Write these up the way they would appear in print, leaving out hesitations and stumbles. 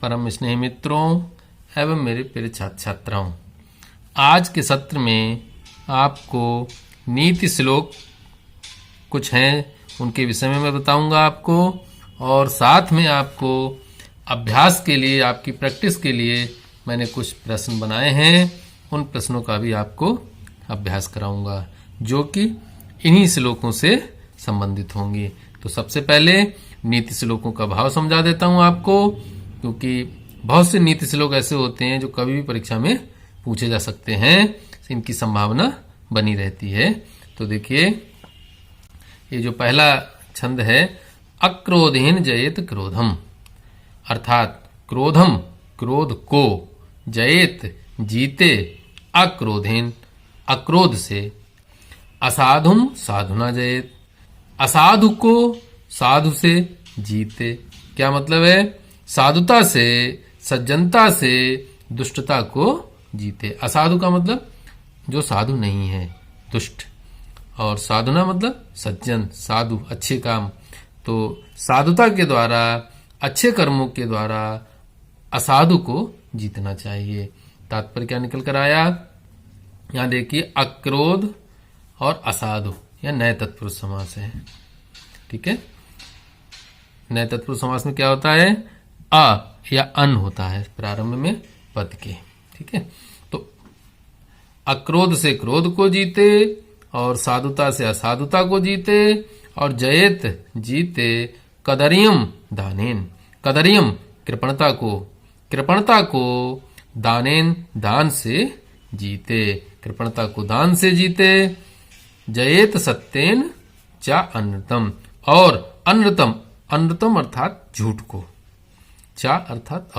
परम स्नेही मित्रों एवं मेरे प्रिय छात्र छात्राओं, आज के सत्र में आपको नीति श्लोक कुछ हैं उनके विषय में मैं बताऊंगा आपको, और साथ में आपको अभ्यास के लिए, आपकी प्रैक्टिस के लिए मैंने कुछ प्रश्न बनाए हैं। उन प्रश्नों का भी आपको अभ्यास कराऊंगा जो कि इन्हीं श्लोकों से संबंधित होंगे। तो सबसे पहले नीति श्लोकों का भाव समझा देता हूं आपको, क्योंकि बहुत से नीति श्लोक ऐसे होते हैं जो कभी भी परीक्षा में पूछे जा सकते हैं, इनकी संभावना बनी रहती है। तो देखिए, ये जो पहला छंद है, अक्रोधेन जयेत क्रोधम, अर्थात क्रोधम क्रोध को, जयेत जीते, अक्रोधेन अक्रोध से, असाधुम साधुना जयेत, असाधु को साधु से जीते। क्या मतलब है? साधुता से, सज्जनता से दुष्टता को जीते। असाधु का मतलब जो साधु नहीं है, दुष्ट, और साधुना मतलब सज्जन, साधु, अच्छे काम। तो साधुता के द्वारा, अच्छे कर्मों के द्वारा असाधु को जीतना चाहिए। तात्पर्य क्या निकल कर आया? यहां देखिए, अक्रोध और असाधु या नए तत्पुरुष समास है। ठीक है, नए तत्पुरुष समास में क्या होता है? अ या अन होता है प्रारंभ में पद के। ठीक है, तो अक्रोध से क्रोध को जीते, और साधुता से असाधुता को जीते, और जयेत जीते, कदरियम दानेन, कदरियम कृपणता को, कृपणता को दानेन दान से जीते, कृपणता को दान से जीते, जयेत सत्येन चा अनृतम, और अनृतम, अनृतम अर्थात झूठ को, चा अर्थात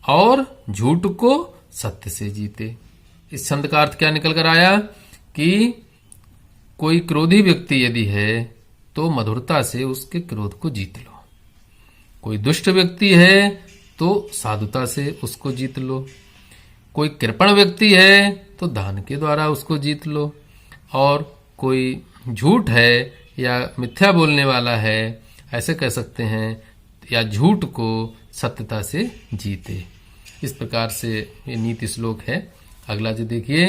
और झूठ को सत्य से जीते। इस छंद का अर्थ क्या निकल कर आया कि कोई क्रोधी व्यक्ति यदि है तो मधुरता से उसके क्रोध को जीत लो, कोई दुष्ट व्यक्ति है तो साधुता से उसको जीत लो, कोई कृपण व्यक्ति है तो दान के द्वारा उसको जीत लो, और कोई झूठ है या मिथ्या बोलने वाला है, ऐसे कह सकते हैं, या झूठ को सत्यता से जीते। इस प्रकार से ये नीति श्लोक है। अगला जो देखिए,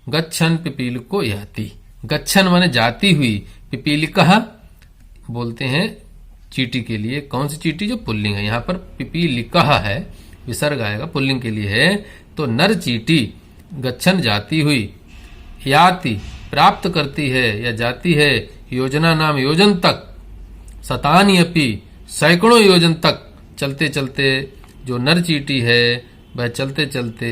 गच्छन पिपीलिको याति, गच्छन माने जाती हुई, पिपीलिका बोलते हैं चींटी के लिए। कौन सी चींटी? जो पुल्लिंग है। यहाँ पर पिपीलिका है, विसर्ग आएगा, पुल्लिंग के लिए है। तो नर चींटी गच्छन जाती हुई, याति प्राप्त करती है या जाती है, योजना नाम योजन तक, शतानि अपि सैकड़ों योजन तक, चलते चलते जो नर चींटी है वह चलते चलते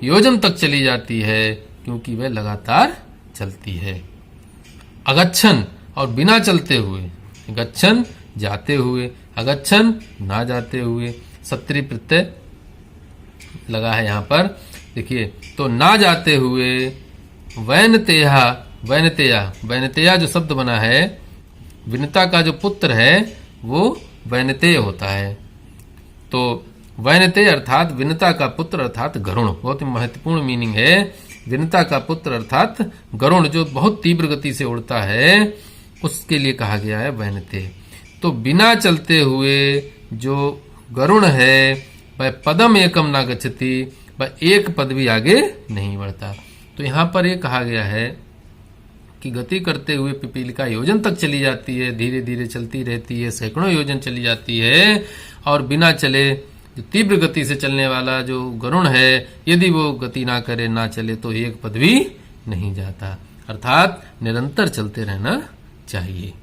योजन तक चली जाती है, क्योंकि वह लगातार चलती है। अगच्छन और बिना चलते हुए, गच्छन जाते हुए, अगच्छन ना जाते हुए, सत्री प्रत्यय लगा है यहां पर। देखिए, तो ना जाते हुए, वैनतेया, वैनतेया, वैनतेया जो शब्द बना है, विनता का जो पुत्र है वो वैनतेय होता है। तो वैनतेय अर्थात विनता का पुत्र अर्थात गरुण, बहुत ही महत्वपूर्ण मीनिंग है। विनता का पुत्र अर्थात गरुण, जो बहुत तीव्र गति से उड़ता है, उसके लिए कहा गया है वैनतेय। तो बिना चलते हुए जो गरुण है वह पदम एकम ना गच्छति, वह एक पद भी आगे नहीं बढ़ता। तो यहां पर यह कहा गया है कि गति करते हुए पिपीलिका योजन तक चली जाती है, धीरे धीरे चलती रहती है, सैकड़ों योजन चली जाती है, और बिना चले, जो तीव्र गति से चलने वाला जो गरुण है, यदि वो गति ना करे, ना चले, तो एक पद भी नहीं जाता। अर्थात निरंतर चलते रहना चाहिए।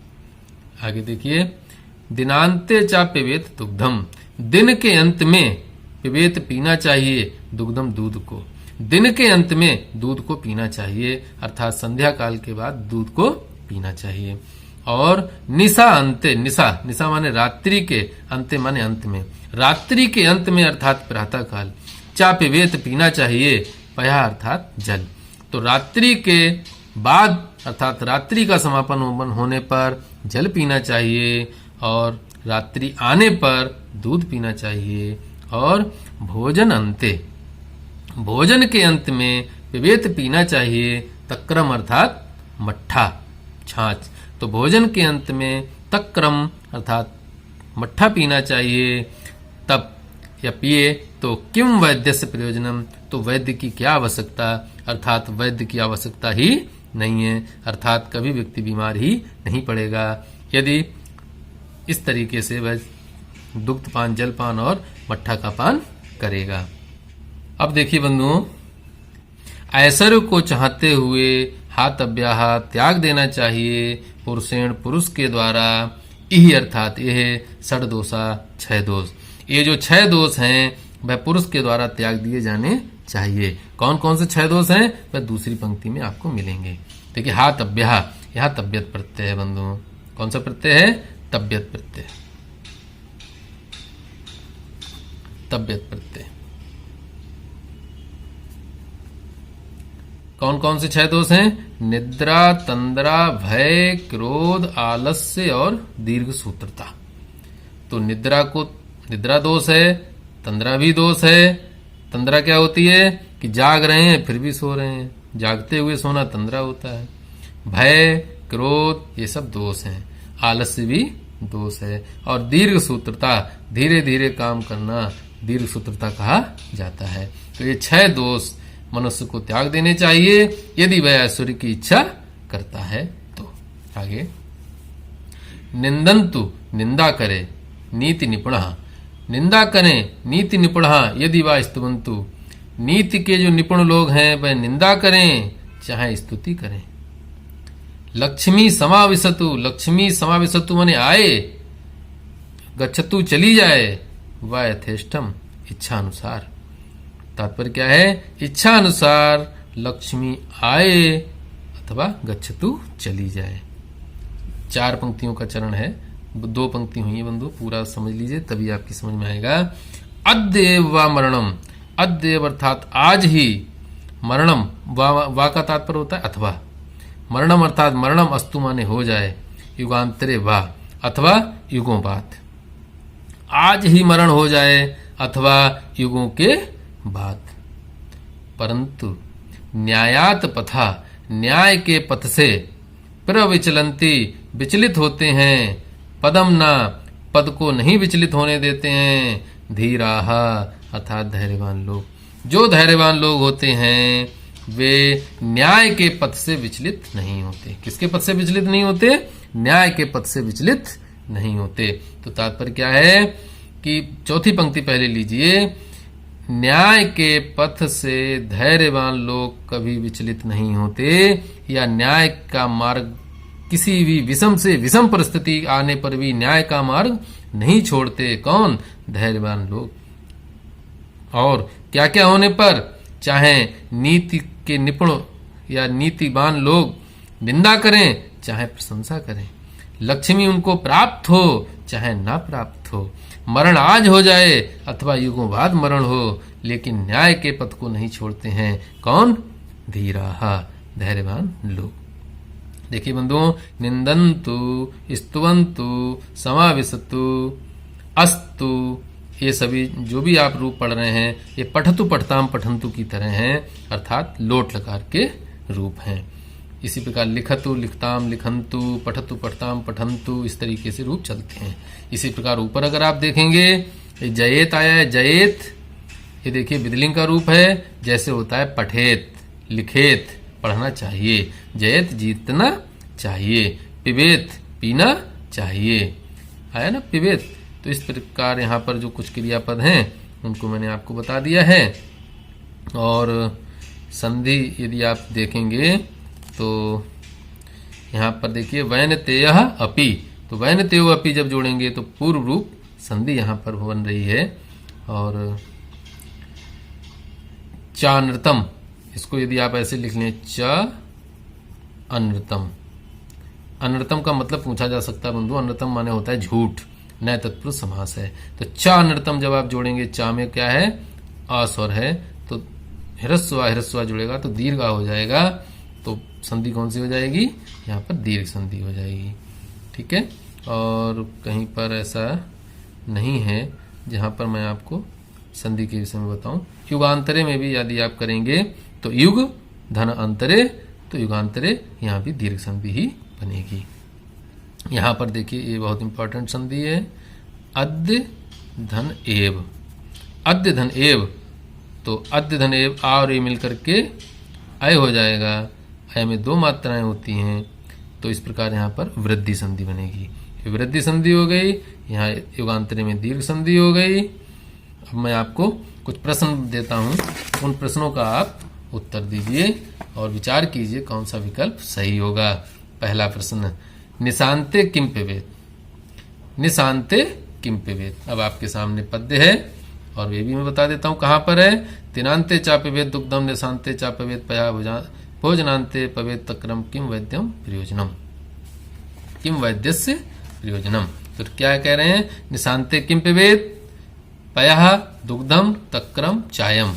आगे देखिए, दिनांते चा पिबेत दुग्धम, दिन के अंत में पिबेत पीना चाहिए, दुग्धम दूध को, दिन के अंत में दूध को पीना चाहिए, अर्थात संध्या काल के बाद दूध को पीना चाहिए। और निशा अंते, निशा, निशा माने रात्रि के, अंते माने अंत में, रात्रि के अंत में अर्थात प्रातः काल, चा पिबेत पीना चाहिए, पया अर्थात जल। तो रात्रि के बाद अर्थात रात्रि का समापन होने पर जल पीना चाहिए, और रात्रि आने पर दूध पीना चाहिए। और भोजन अंते, भोजन के अंत में पिबेत पीना चाहिए, तक्रम अर्थात मट्ठा, छाछ। तो भोजन के अंत में तक्रम अर्थात मट्ठा पीना चाहिए, तब या पिए तो किम वैद्यस्य प्रयोजनम, तो वैद्य की क्या आवश्यकता, अर्थात वैद्य की आवश्यकता ही नहीं है, अर्थात कभी व्यक्ति बीमार ही नहीं पड़ेगा यदि इस तरीके से वह दुग्ध पान, जलपान और मट्ठा का पान करेगा। अब देखिए बंधुओं, ऐश्वर्य को चाहते हुए हातव्याह त्याग देना चाहिए पुरुषेण, पुरुष के द्वारा, यही अर्थात यह षड दोषा 6 दोष, ये जो 6 दोष हैं वह पुरुष के द्वारा त्याग दिए जाने चाहिए। कौन कौन से 6 दोष हैं वह दूसरी पंक्ति में आपको मिलेंगे। देखिए हातव्याह, यहाँ तब्यत प्रत्यय है बंधुओं। कौन सा प्रत्यय है? तब्यत प्रत्यय, तब्यत प्रत्यय। कौन कौन से 6 दोष हैं? निद्रा, तंद्रा, भय, क्रोध, आलस्य और दीर्घ सूत्रता। तो निद्रा दोष है, तंद्रा भी दोष है। तंद्रा क्या होती है कि जाग रहे हैं फिर भी सो रहे हैं, जागते हुए सोना तंद्रा होता है। भय, क्रोध, ये सब दोष हैं। आलस्य भी दोष है। और दीर्घ सूत्रता, धीरे धीरे काम करना दीर्घ सूत्रता कहा जाता है। तो ये 6 दोष मनुष्य को त्याग देने चाहिए यदि वह ऐश्वर्य की इच्छा करता है तो। आगे, निंदन्तु, निंदा करे, नीति निपुणः, निंदा करें नीति निपुणः यदि वा स्तुवन्तु, नीति के जो निपुण लोग हैं वह निंदा करें चाहे स्तुति करें। लक्ष्मी समाविशतु, लक्ष्मी समाविशतु माने आए, गच्छतु चली जाए, वा यथेष्टम इच्छा अनुसार। तात्पर्य क्या है? इच्छा अनुसार लक्ष्मी आए अथवा गच्छतु चली जाए। 4 पंक्तियों का चरण है, 2 पंक्ति हुई है बंधु, पूरा समझ लीजिए तभी आपकी समझ में आएगा। अद्येव वा मरणम, अद्येव अर्थात आज ही, मरणम वा का तात्पर्य होता है अथवा, मरणम अर्थात मरणम अस्तु माने हो जाए, युगांतरे वा अथवा युगों बाद, आज ही मरण हो जाए अथवा युगों के बाद। परंतु न्यायात पथा, न्याय के पथ से, प्रविचलंती विचलित होते हैं, पदम ना पद को नहीं विचलित होने देते हैं, धीराह अर्थात धैर्यवान लोग। जो धैर्यवान लोग होते हैं वे न्याय के पथ से विचलित नहीं होते। किसके पथ से विचलित नहीं होते? न्याय के पथ से विचलित नहीं होते। तो तात्पर्य क्या है कि चौथी पंक्ति पहले लीजिए, न्याय के पथ से धैर्यवान लोग कभी विचलित नहीं होते, या न्याय का मार्ग किसी भी विषम से विषम परिस्थिति आने पर भी न्याय का मार्ग नहीं छोड़ते। कौन? धैर्यवान लोग। और क्या क्या होने पर? चाहे नीति के निपुण या नीतिवान लोग निंदा करें चाहे प्रशंसा करें, लक्ष्मी उनको प्राप्त हो चाहे ना प्राप्त हो, मरण आज हो जाए अथवा युगों बाद मरण हो, लेकिन न्याय के पथ को नहीं छोड़ते हैं। कौन? धीराहा, धैर्यवान लोग। देखिए बंधुओं, निंदन्तु, स्तुवन्तु, समाविशतु, अस्तु, ये सभी जो भी आप रूप पढ़ रहे हैं ये पठतु पठताम पठन्तु की तरह हैं, अर्थात लोट लकार के रूप हैं। इसी प्रकार लिखतु लिखताम लिखन्तु, पठतु पठताम पठन्तु, इस तरीके से रूप चलते हैं। इसी प्रकार ऊपर अगर आप देखेंगे जयेत आया है, जयेत, ये देखिए विधिलिंग का रूप है, जैसे होता है पठेत, लिखेत, पढ़ना चाहिए, जयेत जीतना चाहिए, पिबेत पीना चाहिए, आया ना पिबेत। तो इस प्रकार यहाँ पर जो कुछ क्रियापद हैं उनको मैंने आपको बता दिया है। और संधि यदि आप देखेंगे तो यहाँ पर देखिए वैनतेयः अपि, तो वैनतेयो अपि जब जोड़ेंगे तो पूर्व रूप संधि यहाँ पर बन रही है। और चानृतम, इसको यदि आप ऐसे लिख लें च अनृतम, अनृतम का मतलब पूछा जा सकता है बंधु, अनृतम माने होता है झूठ, नए तत्पुरुष समास है। तो चा अनृतम जब आप जोड़ेंगे, चा में क्या है? अ स्वर है, तो हिरस्वा जुड़ेगा तो दीर्घ हो जाएगा, तो संधि कौन सी हो जाएगी? यहाँ पर दीर्घ संधि हो जाएगी। ठीक है, और कहीं पर ऐसा नहीं है जहाँ पर मैं आपको संधि के विषय में बताऊं। युगांतरे में भी यदि आप करेंगे तो युग धन अंतरे, तो युगांतरे यहाँ भी दीर्घ संधि ही बनेगी। यहाँ पर देखिए ये बहुत इंपॉर्टेंट संधि है, अद्य धन एव, अद्य धन एव, तो अद्य धन एव आ और ए मिल करके अय हो जाएगा। अय में दो मात्राएं होती हैं, तो इस प्रकार यहाँ पर वृद्धि संधि बनेगी। वृद्धि संधि हो गई, यहाँ युगांतरे में दीर्घ संधि हो गई। अब मैं आपको कुछ प्रश्न देता हूँ, उन प्रश्नों का आप उत्तर दीजिए और विचार कीजिए कौन सा विकल्प सही होगा। पहला प्रश्न, निशांते किम पिबेत, निशांते किम पिबेत। अब आपके सामने पद्य है और वे भी मैं बता देता हूँ कहाँ पर है। तिनांते चा पिबेत दुग्धम, निशांते चा पिबेत पया भोजनांते पवेत तक्रम किम वैद्यम प्रयोजनम, किम वैद्यस्य प्रयोजनम। तो क्या कह रहे हैं, निशांते किम पिबेत पयः दुग्धम तक्रम चायम,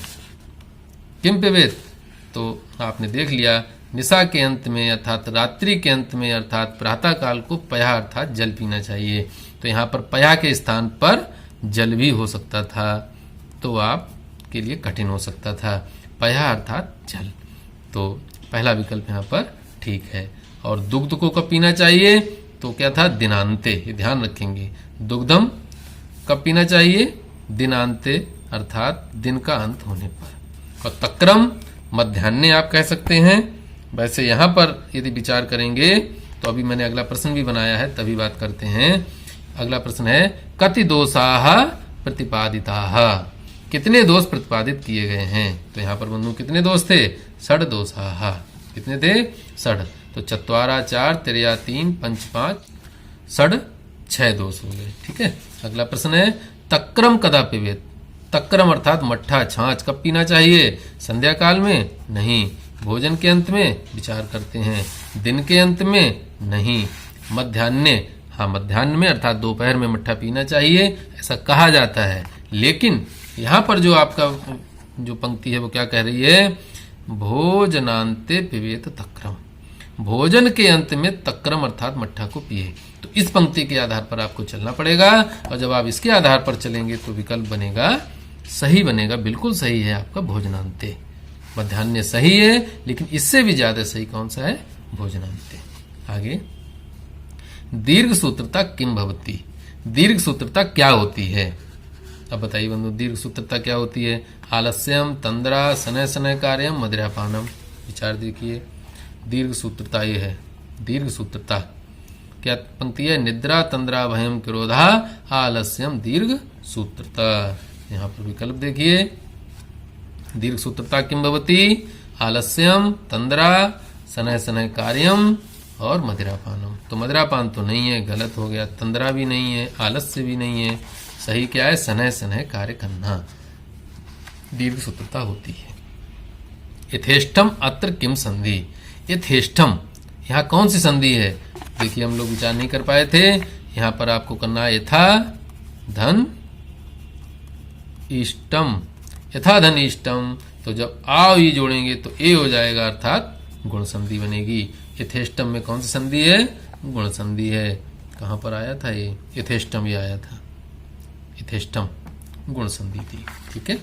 किम पिबेत। तो आपने देख लिया, निशा के अंत में अर्थात रात्रि के अंत में अर्थात प्रातः काल को पयः अर्थात जल पीना चाहिए। तो यहाँ पर पयः के स्थान पर जल भी हो सकता था, तो आपके लिए कठिन हो सकता था। पयः अर्थात जल, तो पहला विकल्प यहाँ पर ठीक है। और दुग्ध को कब पीना चाहिए, तो क्या था, दिनांते, ये ध्यान रखेंगे। दुग्धम कब पीना चाहिए, दिनांते अर्थात दिन का अंत होने पर। और तक्रम मध्याह्ने आप कह सकते हैं। वैसे यहाँ पर यदि विचार करेंगे तो अभी मैंने अगला प्रश्न भी बनाया है, तभी बात करते हैं। अगला प्रश्न है, कति दोषाः प्रतिपादिताः, कितने दोष प्रतिपादित किए गए हैं। तो यहाँ पर बंधु कितने दोष थे, षड दोषाः, कितने थे, षड। तो चत्वारा 4, त्रिया 3, पंच 5, षड 6 दोष हो गए। ठीक है। अगला प्रश्न है, तक्रम कदा पिबेत, तक्रम अर्थात मट्ठा छाछ कब पीना चाहिए, संध्या काल में नहीं, भोजन के अंत में, विचार करते हैं, दिन के अंत में नहीं, मध्याह्ने, हाँ मध्याह्न में अर्थात दोपहर में मट्ठा पीना चाहिए, ऐसा कहा जाता है। लेकिन यहाँ पर जो आपका जो पंक्ति है वो क्या कह रही है, भोजनांते पिबेत तक्रम, भोजन के अंत में तक्रम अर्थात मट्ठा को पिए। तो इस पंक्ति के आधार पर आपको चलना पड़ेगा, और जब आप इसके आधार पर चलेंगे तो विकल्प बनेगा, सही बनेगा, बिल्कुल सही है आपका भोजनांते। मध्याह्न सही है, लेकिन इससे भी ज्यादा सही कौन सा है, भोजनांते। आगे, दीर्घ सूत्रता किम भवती, दीर्घ सूत्रता क्या होती है। अब बताइए बंधु, दीर्घ सूत्रता क्या होती है। आलस्यम, तंद्रा, शनैः शनैः कार्यम, मदिरापानम। विचार देखिए, दीर्घ सूत्रता ये है। दीर्घ सूत्रता क्या पंक्ति है, निद्रा, तंद्रा, भयम, क्रोधा, आलस्यम, दीर्घ सूत्रता। यहाँ पर विकल्प देखिए, दीर्घ सूत्रता किम भवती, आलस्यम, तंद्रा, शनैः शनैः कार्यम और मदिरापानम। तो मदिरापान तो नहीं है, गलत हो गया। तंद्रा भी नहीं है, आलस्य भी नहीं है, सही क्या है, शनैः शनैः कार्य करना दीर्घ सूत्रता होती है। यथेष्टम अत्र किम संधि, यथेष्टम यहाँ कौन सी संधि है, देखिए हम लोग विचार नहीं कर पाए थे। यहाँ पर आपको करना है यथा धन इष्टम, यथा धन इष्टम। तो जब आ ई जोड़ेंगे तो ए हो जाएगा अर्थात गुण संधि बनेगी। यथेष्टम में कौन सी संधि है, गुण संधि है। कहाँ पर आया था ये, यथेष्टम ये आया था, यथेष्टम गुण संधि थी। ठीक है।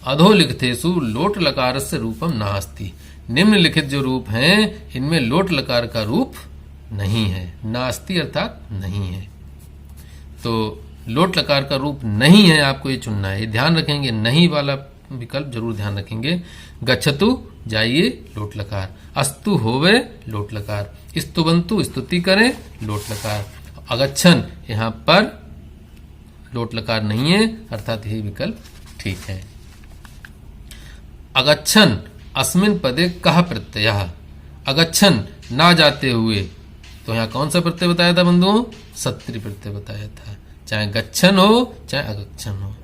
अधोलिखितेषु लोट लकारस्य रूपम नास्ति, निम्नलिखित जो रूप हैं इनमें लोट लकार का रूप नहीं है। नास्ति अर्थात नहीं है, तो लोट लकार का रूप नहीं है, आपको ये चुनना है। ध्यान रखेंगे, नहीं वाला विकल्प जरूर ध्यान रखेंगे। गच्छतु जाइए, लोट लकार। अस्तु होवे, लोट लकार। स्तुवन्तु स्तुति करें, लोट लकार। अगच्छन यहाँ पर लोट लकार नहीं है, अर्थात यही विकल्प ठीक है। अगच्छन अस्मिन पदे कह प्रत्ययः, अगच्छन ना जाते हुए, तो यहाँ कौन सा प्रत्यय बताया था बंधुओं, सत्री प्रत्यय बताया था। चाहे गच्छन हो चाहे अगच्छन हो,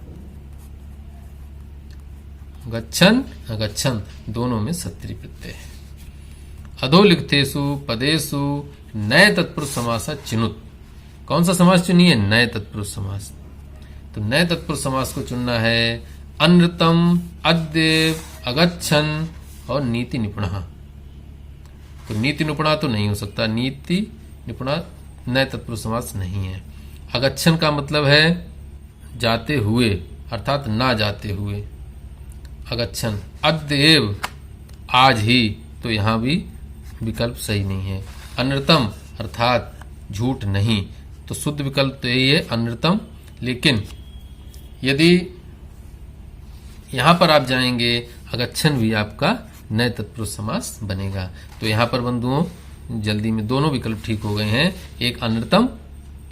गच्छन अगच्छन दोनों में सत्री प्रत्यय है। अधोलिखितेषु पदेषु नए तत्पुरुष समास चिनुत, कौन सा समास चुनिए, नए तत्पुरुष समास। तो नए तत्पुरुष समास को चुनना है। अनृतम, अद्य, अगच्छन और नीति निपुणः। तो नीति निपुणा तो नहीं हो सकता, नीति निपुणा नए तत्पुरुष समास नहीं है। अगच्छन का मतलब है जाते हुए अर्थात ना जाते हुए, अगच्छन। अद्यएव आज ही, तो यहाँ भी विकल्प सही नहीं है। अनृतम अर्थात झूठ नहीं, तो शुद्ध विकल्प तो यही है अनृतम, लेकिन यदि यहां पर आप जाएंगे अगच्छन भी आपका नए तत्पुरुष समास बनेगा। तो यहां पर बंधुओं जल्दी में दोनों विकल्प ठीक हो गए हैं। एक अनृतम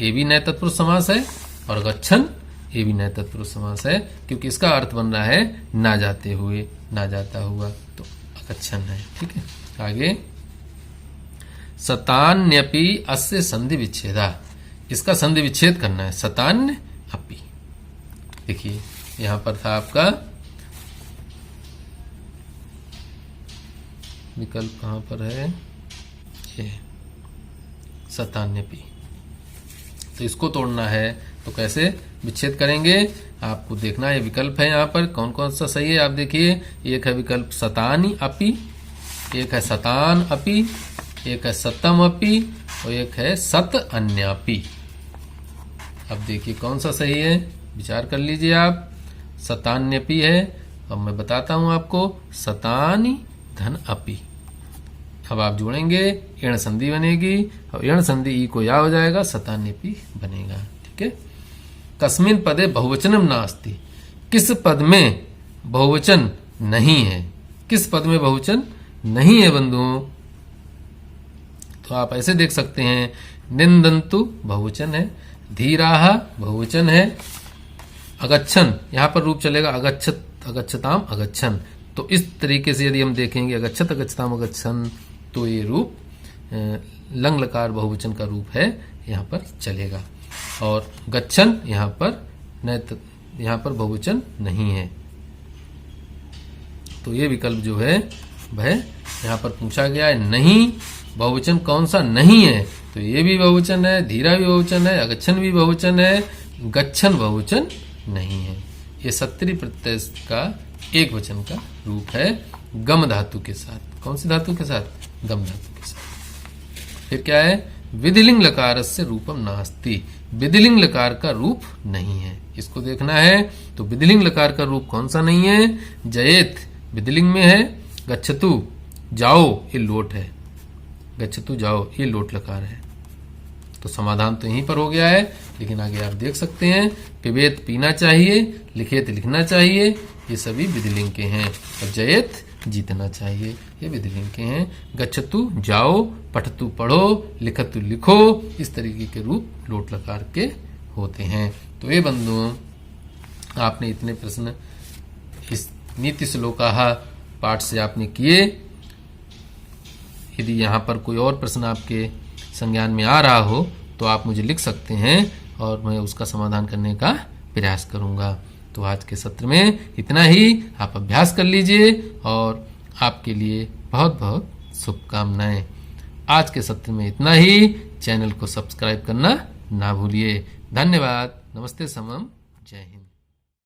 ये भी नए तत्पुरुष समास है और अगच्छन ये भी नए तत्पुरुष समास है, क्योंकि इसका अर्थ बन रहा है ना जाते हुए, ना जाता हुआ, तो अगच्छन है। ठीक है, आगे सतान्यपि अस्य संधि विच्छेदा, इसका संधि विच्छेद करना है। सतान्य अपि, देखिए यहां पर था आपका विकल्प, कहां पर है ये सतान्यपि, तो इसको तोड़ना है तो कैसे विच्छेद करेंगे आपको देखना है। विकल्प है यहाँ पर कौन कौन सा सही है आप देखिए। एक है विकल्प सतानी अपि, एक है सतान अपि, एक है सतम अपि और एक है सत अन्यापि। अब देखिए कौन सा सही है, विचार कर लीजिए आप। सतान्यपि है, अब मैं बताता हूं आपको, सतानी धन अपि। अब आप जोड़ेंगे इण संधि बनेगी और इण संधि ई को या हो जाएगा, सतान्यपि बनेगा। ठीक है, कस्मिन पदे बहुवचनम नास्ति, किस पद में बहुवचन नहीं है, किस पद में बहुवचन नहीं है बंधुओं। तो आप ऐसे देख सकते हैं, निंदन्तु बहुवचन है, धीराहा बहुवचन है, अगच्छन यहां पर रूप चलेगा अगच्छत अगच्छताम अगच्छन। तो इस तरीके से यदि हम देखेंगे अगच्छत अगच्छताम अगच्छन, तो ये रूप लंग लकार बहुवचन का रूप है, यहां पर चलेगा। और गच्छन यहां पर बहुवचन नहीं है। तो ये विकल्प जो है वह यहां पर पूछा गया है, नहीं बहुवचन कौन सा नहीं है, तो ये भी बहुवचन है, धीरा भी बहुवचन है, अगच्छन भी बहुवचन है, गच्छन बहुवचन नहीं है। ये सत्तरी प्रत्यय का एक वचन का रूप है गम धातु के साथ। कौन सी धातु के साथ? गम धातु के साथ। फिर क्या है, विधिलिंग लकार से रूपम नास्ति, विधिलिंग लकार का रूप नहीं है, इसको देखना है। तो विधिलिंग लकार का रूप कौन सा नहीं है? जयेत विधिलिंग में है, गच्छतु जाओ ये लोट है, गच्छतु जाओ ये लोट लकार है। तो समाधान तो यहीं पर हो गया है, लेकिन आगे आप देख सकते हैं, पिबेत पीना चाहिए, लिखेत लिखना चाहिए, ये सभी विधिलिंग के हैं। और जयेत जीतना चाहिए, ये विधिलिंग के हैं। गच्छतु जाओ, पठतु पढ़ो, लिखतु लिखो, इस तरीके के रूप लोट लकार के होते हैं। तो ये बंधुओं आपने इतने प्रश्न इस नीति श्लोकाहा पाठ से आपने किए। यदि यहाँ पर कोई और प्रश्न आपके संज्ञान में आ रहा हो तो आप मुझे लिख सकते हैं और मैं उसका समाधान करने का प्रयास करूंगा। तो आज के सत्र में इतना ही, आप अभ्यास कर लीजिए और आपके लिए बहुत बहुत शुभकामनाएं। आज के सत्र में इतना ही, चैनल को सब्सक्राइब करना ना भूलिए। धन्यवाद, नमस्ते समम, जय हिंद।